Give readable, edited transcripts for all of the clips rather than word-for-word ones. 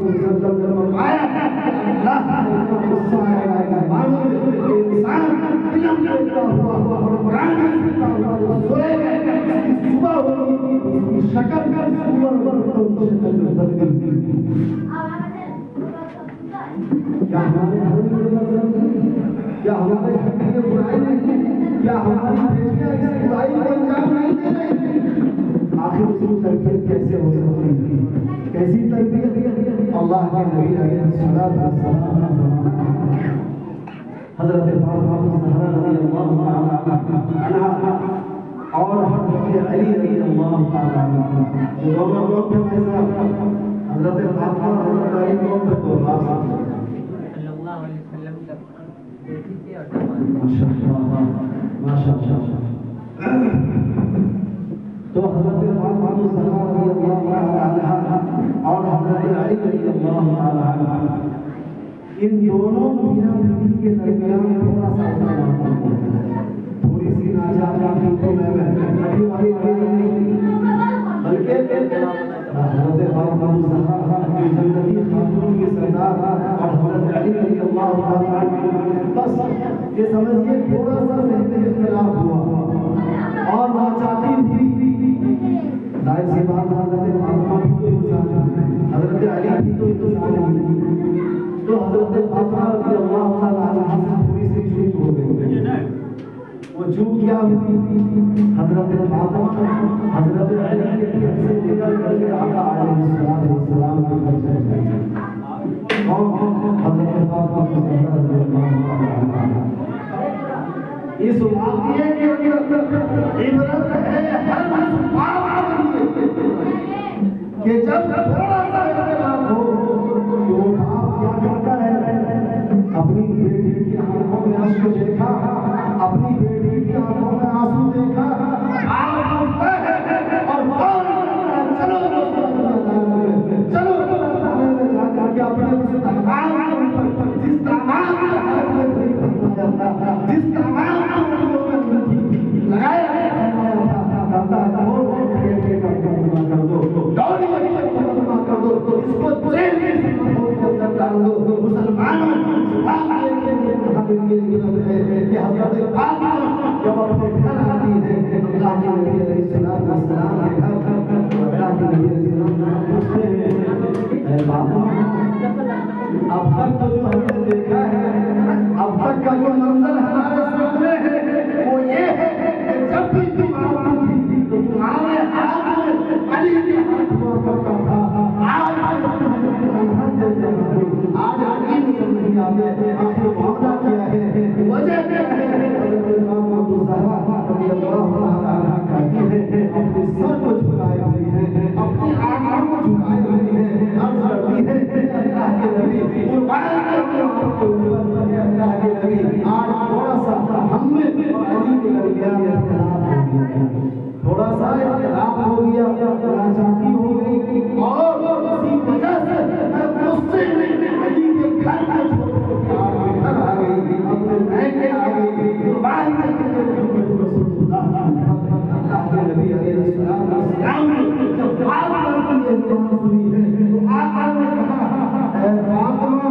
وسلم نے فرمایا اللہ کا غصہ آئے گا معلوم ہے انسان علم لیتا ہوا اور قرآن سنتا ہوا جو سوئے گا اس کی صبح ہوگی اس کی شکل کا سور تو شکل بدل گئی کیا ہمارے گھر میں کیا ہمارے گھر کی یہ برائی نہیں کیا ہماری بیٹیاں اس برائی کو انجام نہیں دے رہی آخر اس کی تربیت کیسے ہو سکتی ہے کیسی تربیت اللہ کے نبی علیہ الصلوۃ والسلام حضرت فاطمہ زہرا رضی اللہ تعالی عنہا اور حضرت علی رضی اللہ تعالی عنہ یہ دونوں لوگ تھے حضرت فاطمہ اور حضرت علی کو تو تو حضرت فاطمہ زہرا رضی اللہ عنہا اور حضرت علی رضی اللہ تعالی عنہ ان دونوں میاں بیوی کے درمیان تھوڑا سا اختلاف تھوڑی سی ناجائز تو میں ابھی والی نہیں بلکہ حضرت فاطمہ زہرا کی جنتی خاتون کے سردار اور حضرت علی رضی اللہ تعالی عنہ بس یہ سمجھیے تھوڑا سا ذہنی اختلاف ہوا اور ناچاتی ہوئی ظاہر سی بات حضرت فاطمہ بھی تو انسان ہے حضرت علی بھی تو انسان ہے تو حضرت فاطمہ رضی اللہ تعالی عنہ سے تھوڑی سی چوک ہو گئی وہ چوک کیا ہوئی حضرت فاطمہ حضرت علی کے گھر سے نکل کر کے آقا علیہ السلام کے گھر چلی گئی اور حضرت فاطمہ رضی اللہ تعالی عنہ اس واقعے کے اندر عبرت ہے ہر باپ کے لیے کہ جب تھوڑا سا اختلاف ہو تو وہ باپ کیا کرتا ہے اپنی بیٹی کی آنکھوں میں اشک دیکھا اپنی بیٹی کی آنکھوں میں آنسو دیکھا آپ اٹھتا ہے اور چلو چلو جا کر کے اپنے جس تمام جس تمام جس تمام لگایا اب تک تو جو ہم نے دیکھا ہے اب تک کا جو منظر ہمارے سامنے ہے وہ یہ ہے کہ جب بھی تم آتی تھی تو تمہارے ہاتھ میں علی کے ہاتھ ہوا کرتا تھا آج علی نہیں آتے آخر معاملہ کیا ہے وجہ کیا ہے حضرت فاطمہ زہرا رضی اللہ تعالی عنہا کہتی ہے اپنے سر کو جھکائے ہوئی ہے اپنی آنکھوں کو جھکائے ہوئی ہے عرض کرتی ہے اللہ کے نبی قربان کرتے آپ کے اوپر اللہ کے نبی آج تھوڑا سا ہم میں علی کے درمیان اختلاف ہو گیا تھوڑا سا اختلاف ہو گیا ناچاتی ہو گئی اور اسی وجہ سے میں غصے میں علی کے گھر میں چھوڑ کر آپ کے گھر آ گئی اپنے میکے آ گئی قربان کرتے رسول اللہ کے نبی علیہ السلام نے جب فاطمہ کی یہ بات سنی ہے تو آقا نے کہا اے فاطمہ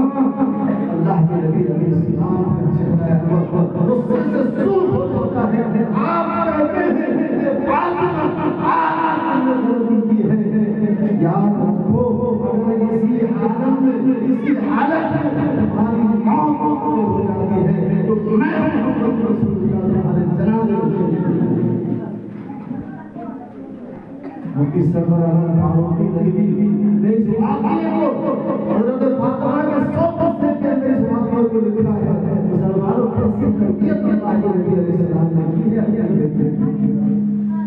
اللہ کے نبی علیہ السلام کا چہرہ غصے سے سرخ ہو جاتا ہے آپ کہتے ہیں کہ فاطمہ آپ نے غلطی کی ہے یاد رکھو اگر اسی حالت میں اسی حالت میں ہماری موت ہو جاتی ہے تو میں محمد رسول اللہ ہمارے جنازے مفتی سرور فاروقی ندوی نے اس واقعے کو حضرت فاطمہ کے 100 قصے کے اندر اس واقعے کو لکھا ہے مسلمانوں کی ایسی تربیت اللہ کے نبی علیہ السلام نے کی ہے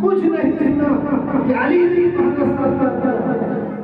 کچھ نہیں سنا کہ علی کی محنت کرتا